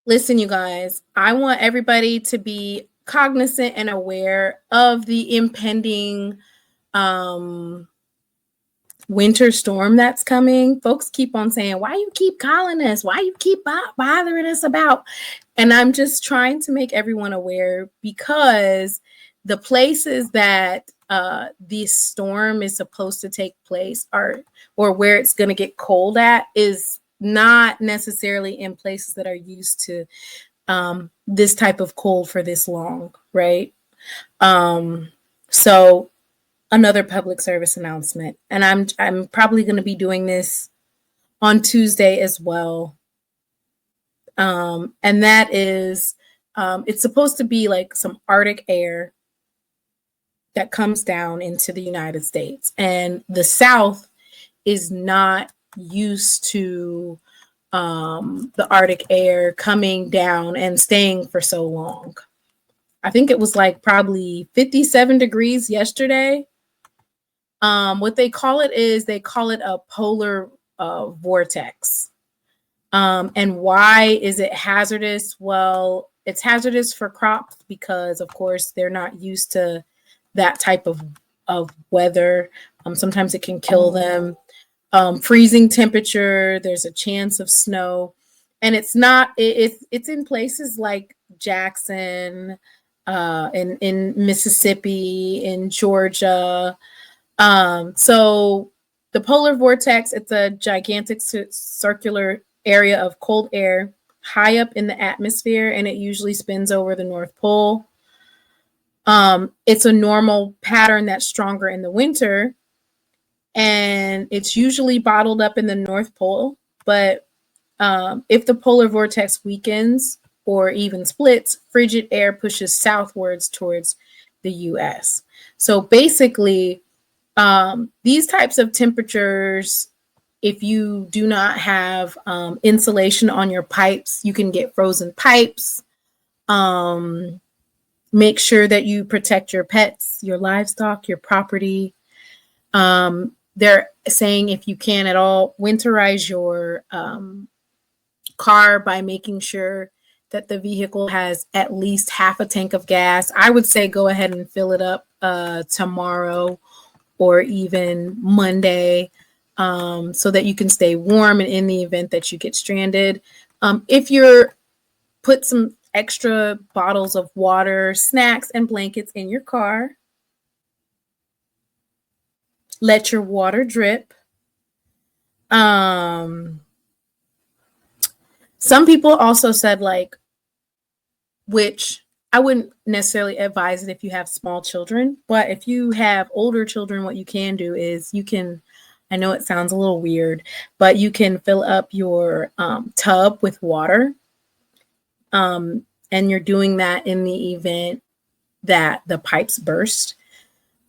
Listen, you guys, I want everybody to be cognizant and aware of the impending winter storm that's coming. Folks keep on saying, why you keep calling us? Why you keep bothering us about? And I'm just trying to make everyone aware, because the places that this storm is supposed to take place or where it's going to get cold at is not necessarily in places that are used to this type of cold for this long, right? So another public service announcement, and I'm probably going to be doing this on Tuesday as well. And that is, it's supposed to be like some Arctic air that comes down into the United States, and the South is not used to the Arctic air coming down and staying for so long. I think it was like probably 57 degrees yesterday. What they call it is they call it a polar vortex. And why is it hazardous? Well, it's hazardous for crops because, of course, they're not used to that type of weather. Sometimes it can kill them. Freezing temperature, there's a chance of snow. And it's in places like Jackson, in Mississippi, in Georgia. So the polar vortex, it's a gigantic circular area of cold air high up in the atmosphere, and it usually spins over the North Pole. It's a normal pattern that's stronger in the winter, and it's usually bottled up in the North Pole. But if the polar vortex weakens or even splits, frigid air pushes southwards towards the US. So basically, these types of temperatures, if you do not have insulation on your pipes, you can get frozen pipes. Make sure that you protect your pets, your livestock, your property. They're saying if you can at all, winterize your car by making sure that the vehicle has at least half a tank of gas. I would say go ahead and fill it up tomorrow or even Monday, so that you can stay warm and in the event that you get stranded. If you're put some extra bottles of water, snacks, and blankets in your car. Let your water drip. Some people also said, like, which I wouldn't necessarily advise it if you have small children, but if you have older children, what you can do is you can, I know it sounds a little weird, but you can fill up your tub with water. And you're doing that in the event that the pipes burst,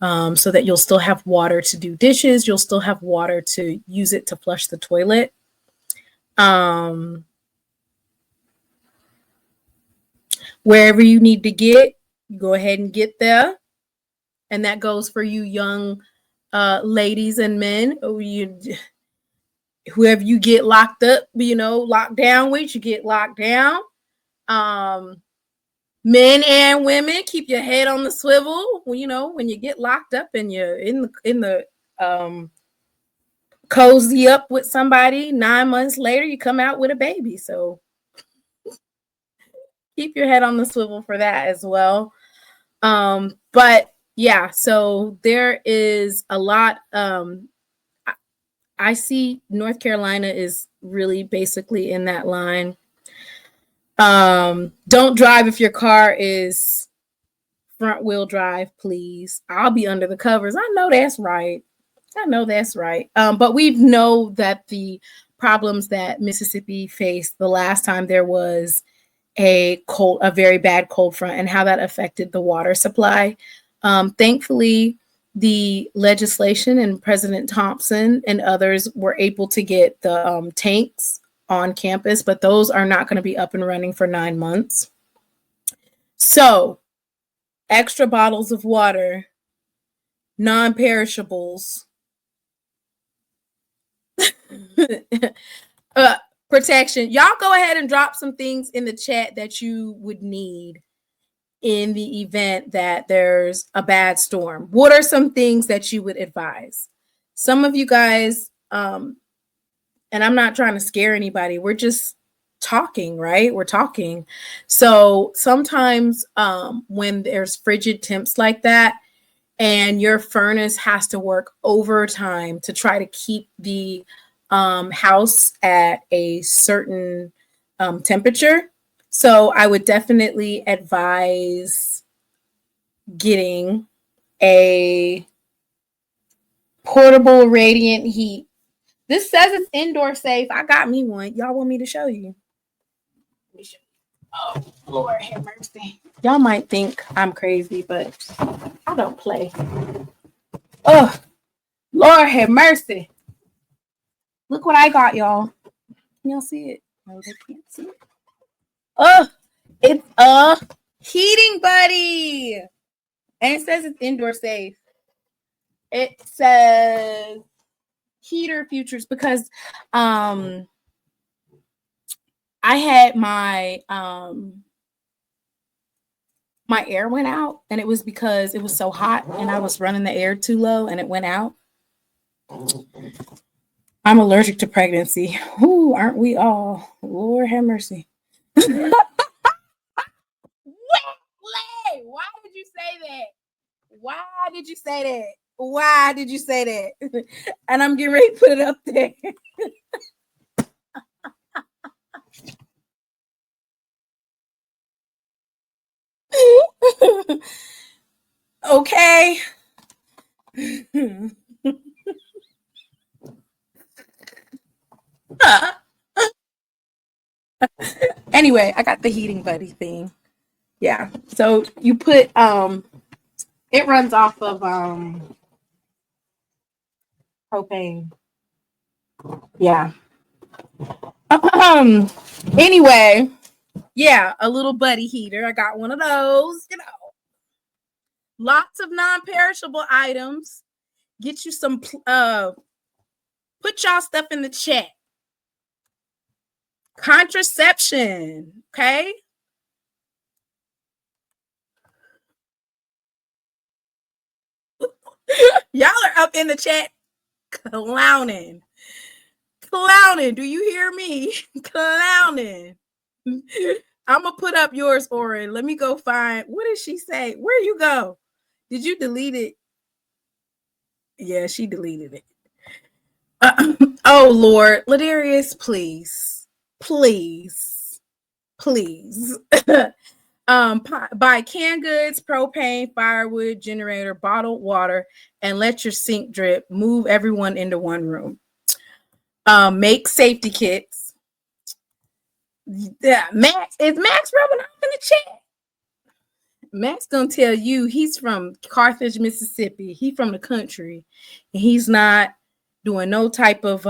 so that you'll still have water to do dishes. You'll still have water to use it to flush the toilet. Wherever you need to get, go ahead and get there. And that goes for you young ladies and men. Whoever you get locked up, locked down with, you get locked down. Men and women, keep your head on the swivel. When you get locked up and you're in the cozy up with somebody, 9 months later you come out with a baby. So keep your head on the swivel for that as well. But yeah, so there is a lot. I see North Carolina is really basically in that line. Don't drive if your car is front wheel drive, please. I'll be under the covers. I know that's right. But we know that the problems that Mississippi faced the last time there was a very bad cold front, and how that affected the water supply. Thankfully, the legislation and President Thompson and others were able to get the tanks on campus, but those are not going to be up and running for 9 months. So, extra bottles of water, non-perishables. protection. Y'all go ahead and drop some things in the chat that you would need in the event that there's a bad storm. What are some things that you would advise? Some of you guys, and I'm not trying to scare anybody, we're just talking, right? We're talking. So sometimes when there's frigid temps like that and your furnace has to work overtime to try to keep the house at a certain temperature. So I would definitely advise getting a portable radiant heat. This says it's indoor safe. I got me one. Y'all want me to show you? Let me show you. Oh, Lord have mercy. Y'all might think I'm crazy, but I don't play. Oh, Lord have mercy. Look what I got, y'all. Can y'all see it? No, they can't see it. Oh, it's a heating buddy. And it says it's indoor safe. It says heater futures because I had my my air went out, and it was because it was so hot and I was running the air too low and it went out. I'm allergic to pregnancy. Ooh, aren't we all? Lord have mercy. Why did you say that? Why did you say that? Why did you say that? And I'm getting ready to put it up there. Okay. Anyway, I got the heating buddy thing. Yeah. So you put it runs off of propane. Yeah. Anyway, yeah, a little buddy heater. I got one of those, you know. Lots of non-perishable items. Get you some put y'all stuff in the chat. Contraception, okay? Y'all are up in the chat clowning. Clowning. Do you hear me? Clowning. I'm gonna put up yours, Oren. Let me go find. What did she say? Where you go? Did you delete it? Yeah, she deleted it. Oh Lord, Ladarius, please, please, please. Buy canned goods, propane, firewood, generator, bottled water, and let your sink drip. Move everyone into one room. Make safety kits. Yeah, Max, is Max rubbing off in the chat? Max gonna tell you he's from Carthage, Mississippi. He from the country, and he's not doing no type of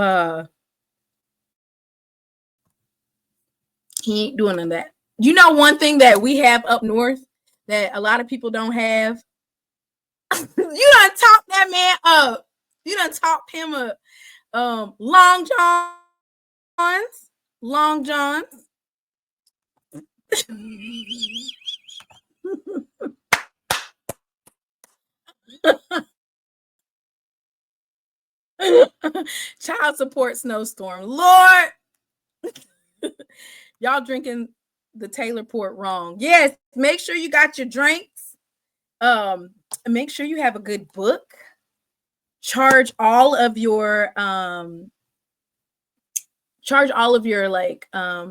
he ain't doing none of that. You know, one thing that we have up north that a lot of people don't have. You done talk that man up. You done talk him up. Long Johns. Child support snowstorm. Lord. Y'all drinking the Taylor Port wrong. Yes, make sure you got your drinks. Make sure you have a good book. Charge all of your like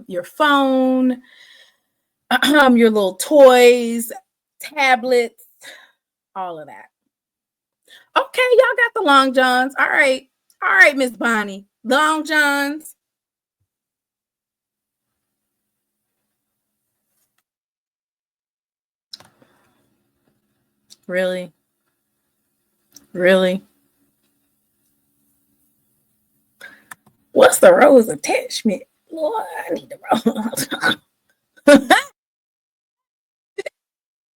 your phone, your little toys, tablets, all of that. Okay, y'all got the Long Johns. All right, Miss Bonnie. Long Johns. Really? What's the rose attachment? Lord, I need the rose.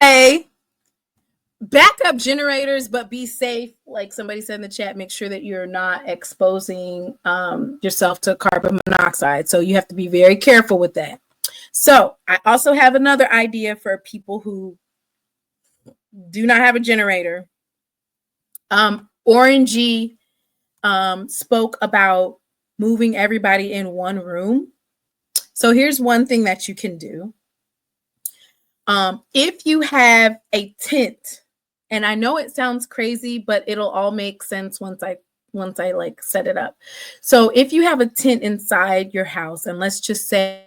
Hey, backup generators, but be safe. Like somebody said in the chat, make sure that you're not exposing yourself to carbon monoxide. So you have to be very careful with that. So I also have another idea for people who do not have a generator. Orangey spoke about moving everybody in one room. So here's one thing that you can do. If you have a tent, and I know it sounds crazy, but it'll all make sense once I like set it up. So if you have a tent inside your house, and let's just say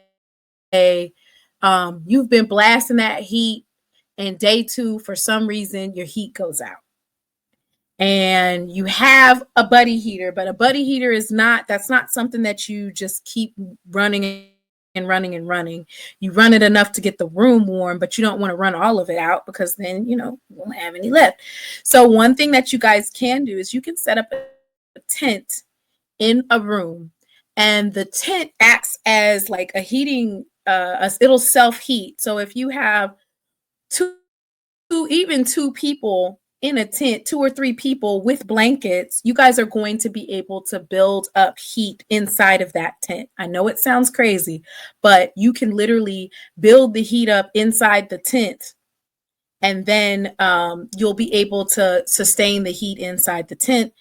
you've been blasting that heat, and day 2, for some reason, your heat goes out. And you have a buddy heater, but a buddy heater that's not something that you just keep running and running and running. You run it enough to get the room warm, but you don't want to run all of it out because then, you won't have any left. So one thing that you guys can do is you can set up a tent in a room, and the tent acts as like a heating, it'll self-heat. So if you have even two people in a tent, 2 or 3 people with blankets, you guys are going to be able to build up heat inside of that tent. I know it sounds crazy, but you can literally build the heat up inside the tent, and then you'll be able to sustain the heat inside the tent.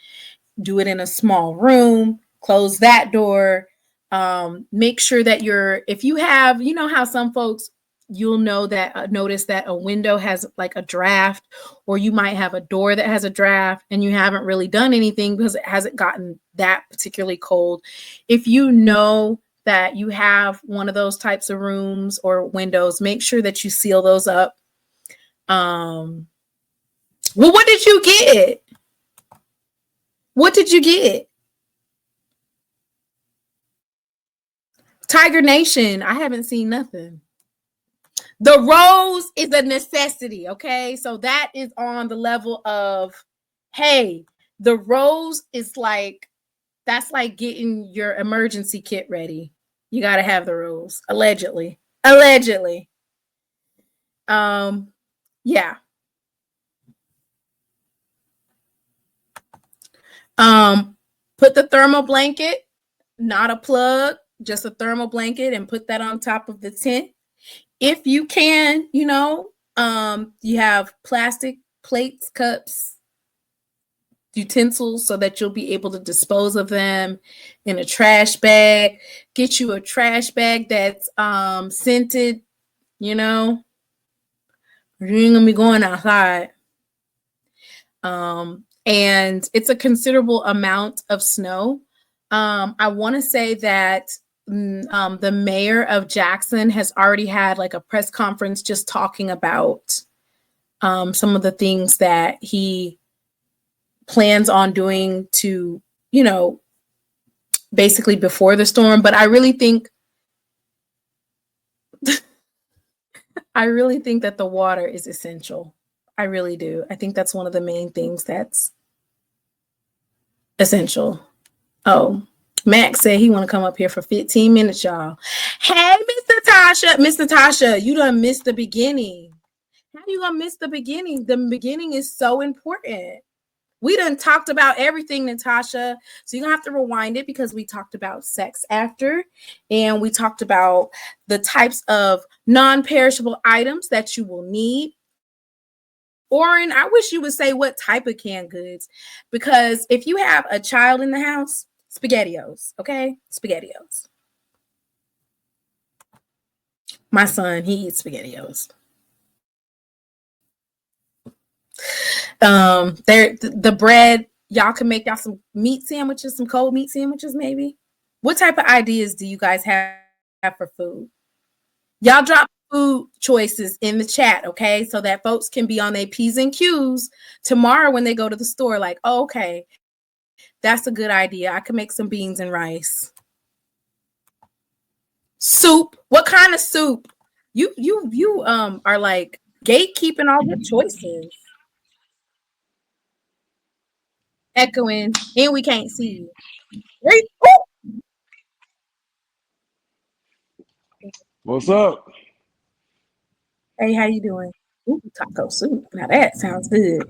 Do it in a small room, close that door. Make sure that if you have, how some folks, you'll notice that a window has like a draft, or you might have a door that has a draft and you haven't really done anything because it hasn't gotten that particularly cold. If you know that you have one of those types of rooms or windows, make sure that you seal those up. Well, what did you get? What did you get? Tiger Nation, I haven't seen nothing. The rose is a necessity, okay? So that is on the level of, hey, the rose is that's like getting your emergency kit ready. You got to have the rose, allegedly. Yeah. Put the thermal blanket, not a plug, just a thermal blanket, and put that on top of the tent. If you can, you have plastic plates, cups, utensils, so that you'll be able to dispose of them in a trash bag. Get you a trash bag that's scented, you ain't gonna be going outside. And it's a considerable amount of snow. I want to say that the mayor of Jackson has already had like a press conference just talking about some of the things that he plans on doing to, basically before the storm. But I really think that the water is essential. I really do. I think that's one of the main things that's essential. Oh, Max said he want to come up here for 15 minutes, y'all. Hey, Miss Natasha, you done missed the beginning. How you gonna miss the beginning? The beginning is so important. We done talked about everything, Natasha. So you're gonna have to rewind it, because we talked about sex after, and we talked about the types of non-perishable items that you will need. Oren, I wish you would say what type of canned goods, because if you have a child in the house, SpaghettiOs, okay? SpaghettiOs. My son, he eats SpaghettiOs. The bread, y'all can make y'all some meat sandwiches, some cold meat sandwiches, maybe. What type of ideas do you guys have for food? Y'all drop food choices in the chat, okay? So that folks can be on their P's and Q's tomorrow when they go to the store. Like, oh, okay, that's a good idea. I can make some beans and rice. Soup. What kind of soup? You are like gatekeeping all the choices. Echoing, and we can't see you. What's up? Hey, how you doing? Ooh, taco soup. Now that sounds good.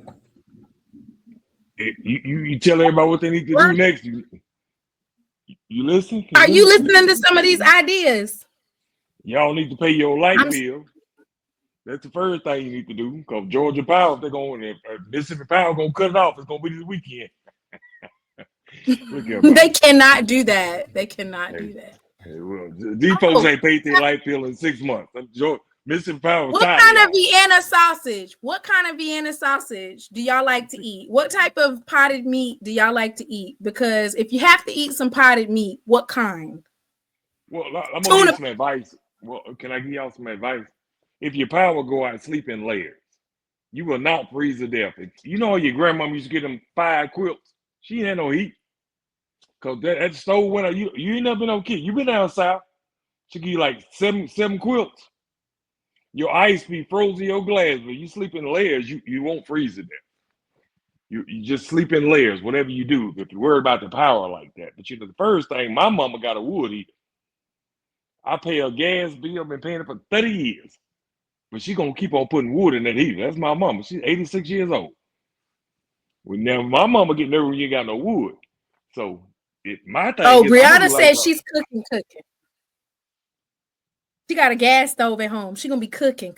You tell everybody what they need to do next. You listen? Are you listening to some of these ideas? Y'all need to pay your light bill. That's the first thing you need to do. Because Georgia Power, if they're going, if Mississippi Power going to cut it off, it's going to be this weekend. They cannot do that. They cannot do that. Well, these folks ain't paid their light bill in 6 months. Mississippi Power. What kind of Vienna sausage? What kind of Vienna sausage do y'all like to eat? What type of potted meat do y'all like to eat? Because if you have to eat some potted meat, what kind? Well, I'm gonna give you some advice. Well, can I give y'all some advice? If your power go out, sleep in layers. You will not freeze to death. You know your grandmama used to get them 5 quilts. She ain't had no heat. Cause that stove went out. You ain't never been no kid. You been down south. She give you like seven quilts. Your ice be frozen in your glass, but you sleep in layers, you won't freeze to death. You just sleep in layers, whatever you do, if you worry about the power like that. But the first thing, my mama got a wood heater. I pay a gas bill, been paying it for 30 years. But she gonna keep on putting wood in that heater. That's my mama. She's 86 years old. Well, now my mama get nervous when you ain't got no wood. So my thing is, Brianna says she's cooking. She got a gas stove at home. She gonna be cooking.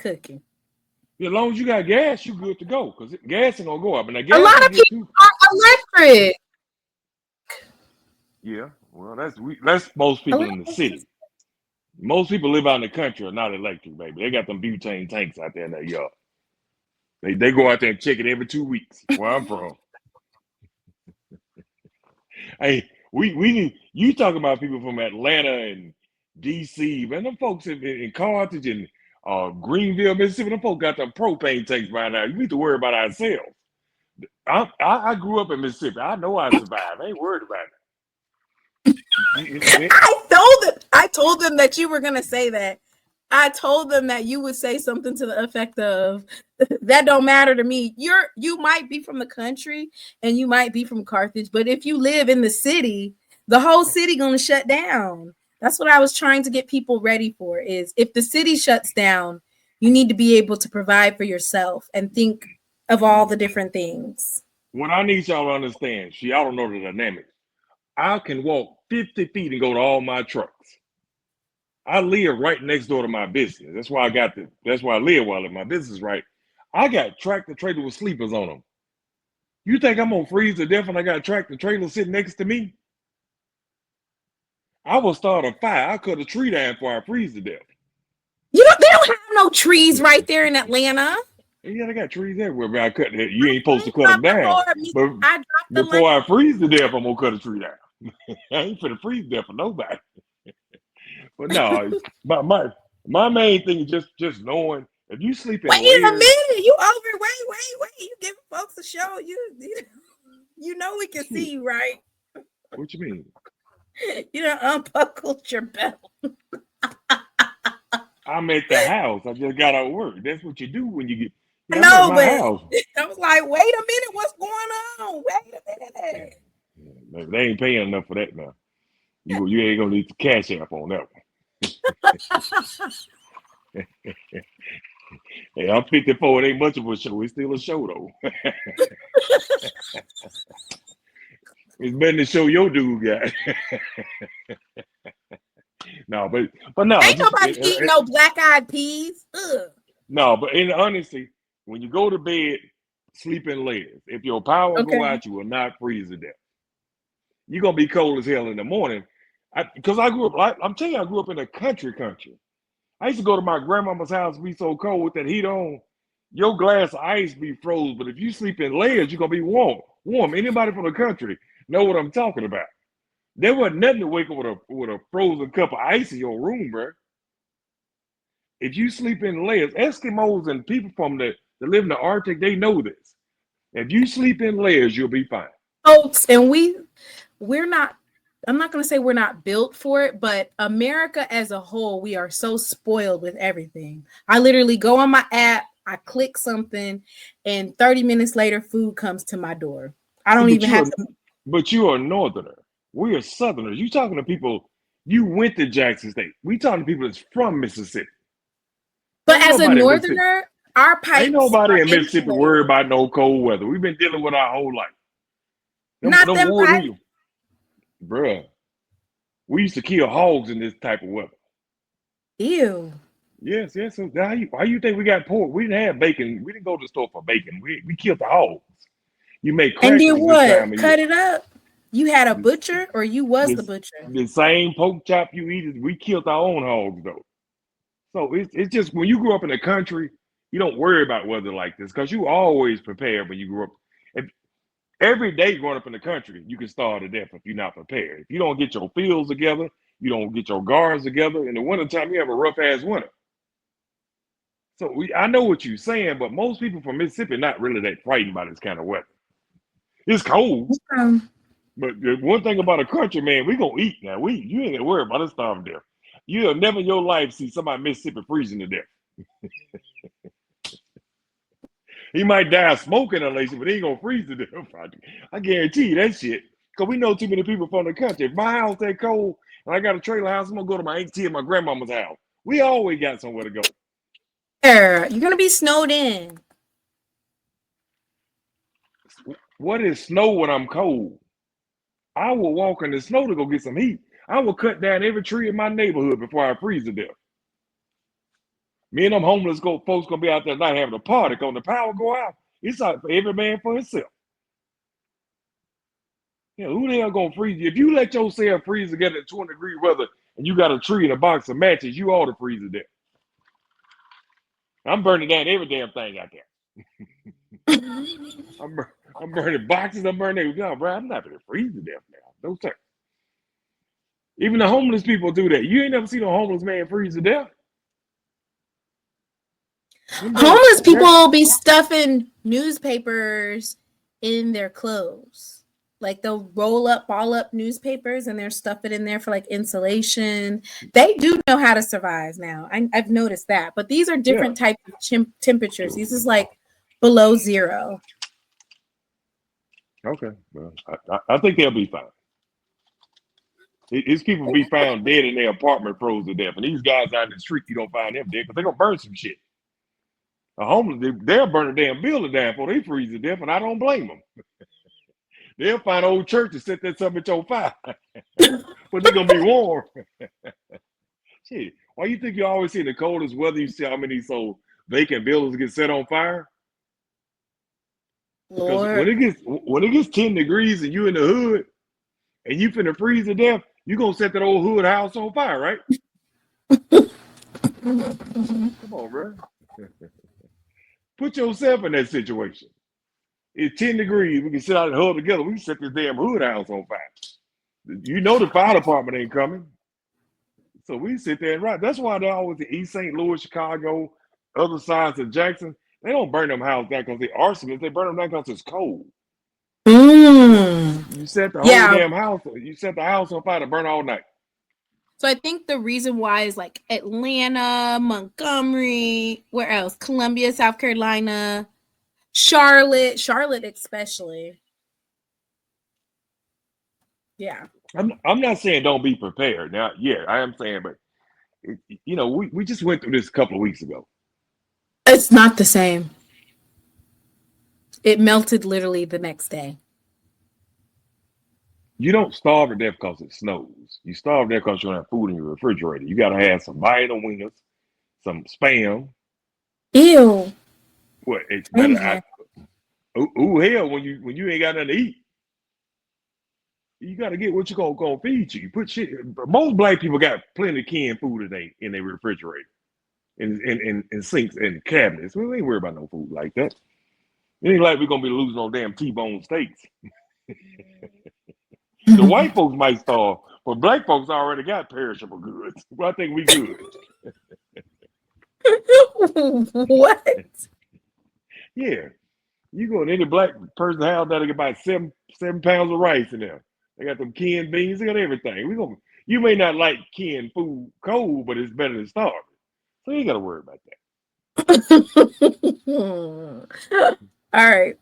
Yeah, as long as you got gas, you good to go. Because gas ain't gonna go up. And a lot of people are electric. Yeah, well, that's most people in the city. Most people live out in the country are not electric, baby. They got them butane tanks out there in their yard. They go out there and check it every 2 weeks. Where I'm from. Hey, we need you talking about people from Atlanta and DC, man. Them folks in Carthage and Greenville, Mississippi, them folks got them propane tanks by now. You need to worry about ourselves. I grew up in Mississippi. I know I survived. I ain't worried about it. I told them that you were gonna say that. I told them that you would say something to the effect of, that don't matter to me. You might be from the country and you might be from Carthage, but if you live in the city, the whole city gonna shut down. That's what I was trying to get people ready for, is if the city shuts down, you need to be able to provide for yourself and think of all the different things. What I need y'all to understand, y'all don't know the dynamics. I can walk 50 feet and go to all my trucks. I live right next door to my business. That's why I live while in my business, right? I got tractor trailer with sleepers on them. You think I'm gonna freeze to death when I got a tractor trailer sitting next to me? I will start a fire. I cut a tree down before I freeze to death. They don't have no trees right there in Atlanta. Yeah, they got trees everywhere, but I cut that. You ain't supposed to cut them down. But before I freeze to death, I'm gonna cut a tree down. I ain't finna freeze to death for nobody. But no, my main thing is just knowing if you sleep in layers. Wait a minute, you over? Wait! You giving folks a show? You know we can see you, right? What you mean? You done unbuckled your belt. I'm at the house. I just got out of work. That's what you do when you get. Yeah, no, but house. I was like, wait a minute, what's going on? Wait a minute. Yeah, they ain't paying enough for that now. You ain't gonna need the cash app on that one. Hey, I'm 54. It ain't much of a show. It's still a show though. It's better to show your dude guy. No, but no. Ain't nobody eating no black-eyed peas. Ugh. No, but in honesty, when you go to bed, sleep in layers. If your power go out, you will not freeze to death. You're gonna be cold as hell in the morning. Because I grew up, I'm telling you, I grew up in a country. I used to go to my grandmama's house, be so cold with that heat on. Your glass of ice be froze, but if you sleep in layers, you're gonna be warm. Anybody from the country know what I'm talking about. There wasn't nothing to wake up with a frozen cup of ice in your room, bro. If you sleep in layers, Eskimos and people that live in the Arctic, they know this. If you sleep in layers, you'll be fine. Folks, and we're not, I'm not going to say we're not built for it, but America as a whole, we are so spoiled with everything. I literally go on my app, I click something, and 30 minutes later, food comes to my door. I don't even have to. But you are a northerner. We are southerners. You talking to people, you went to Jackson State. We talking to people that's from Mississippi. But as a northerner, Our Ain't pipes nobody are in Mississippi worried insulated. about no cold weather. We've been dealing with our whole life. Not Them them wood pipes. heaters, bruh. We used to kill hogs in this type of weather. Ew. Yes. So why you think we got pork? We didn't have bacon. We didn't go to the store for bacon. We killed the hogs. You make And did crackers this time what? of year. Cut it up? You had a This, butcher or you was the this butcher? the same pork chop you eat, we killed our own hogs though. So it's just when you grew up in the country, you don't worry about weather like this because you always prepared when you grew up. If, every day growing up in the country, you can starve to death if you're not prepared. If you don't get your fields together, you don't get your gardens together. In the wintertime, you have a rough ass winter. So I know what you're saying, but most people from Mississippi are not really that frightened by this kind of weather. It's cold, but the one thing about a country, man, we gonna eat now. You ain't gonna worry about us starving to death. You'll never in your life see somebody in Mississippi freezing to death. He might die of smoking inhalation, but he ain't gonna freeze to death. I guarantee you that shit. Cause we know too many people from the country. If my house that cold and I got a trailer house, I'm gonna go to my auntie and my grandmama's house. We always got somewhere to go. You're gonna be snowed in. What is snow when I'm cold? I will walk in the snow to go get some heat. I will cut down every tree in my neighborhood before I freeze to death. Me and them homeless folks gonna be out there tonight having a party. Cause when the power go out, it's out for every man for himself. Yeah, who the hell gonna freeze you? If you let yourself freeze together in 20-degree weather and you got a tree and a box of matches, you ought to freeze to death. I'm burning down every damn thing out there. I'm burning boxes. I'm burning everything. No, bro, I'm not gonna freeze to death now. No sir. Even the homeless people do that. You ain't never seen a homeless man freeze to death. Homeless people will be stuffing newspapers in their clothes. Like they'll ball up newspapers and they're stuffing it in there for like insulation. They do know how to survive now. I've noticed that. But these are different types of temperatures. This is like below zero. Okay. Well, I think they'll be fine. These people be found dead in their apartment froze to death. And these guys out in the street, you don't find them dead because they're going to burn some shit. A homeless, they'll burn a damn building down before they freeze to death, and I don't blame them. They'll find old church and set that something on fire. But they're going to be warm. Shit, why you think you always see the coldest weather, you see how many vacant buildings get set on fire? Because when it gets 10 degrees and you in the hood and you finna freeze to death, you gonna set that old hood house on fire, right? Come on, bro. Put yourself in that situation. It's 10 degrees. We can sit out and huddle together. We can set this damn hood house on fire. You know the fire department ain't coming. So we sit there and ride. That's why they're always in East St. Louis, Chicago, other sides of Jackson. They don't burn them houses down because they're arsonists. They burn them down because it's cold. You set the whole damn house. You set the house on fire to burn all night. So I think the reason why is like Atlanta, Montgomery, where else? Columbia, South Carolina, Charlotte especially. Yeah. I'm not saying don't be prepared. Now, yeah, I am saying, but we just went through this a couple of weeks ago. It's not the same. It melted literally the next day. You don't starve to death because it snows. You starve to death because you don't have food in your refrigerator. You got to have some vital wieners, some Spam. Ew. What? It's better. Hell, when you ain't got nothing to eat, you got to get what you gonna feed you. You put shit. Most black people got plenty of canned food in their refrigerator, in sinks and cabinets. We ain't worried about no food like that. It ain't like we're gonna be losing no damn T-bone steaks. The white folks might starve, but black folks already got perishable goods. Well, I think we good. What? Yeah. You go in any black person's house, that'll get about 7 pounds of rice in there. They got them canned beans, they got everything. You may not like canned food cold, but it's better than starving. So you ain't gotta worry about that. All right.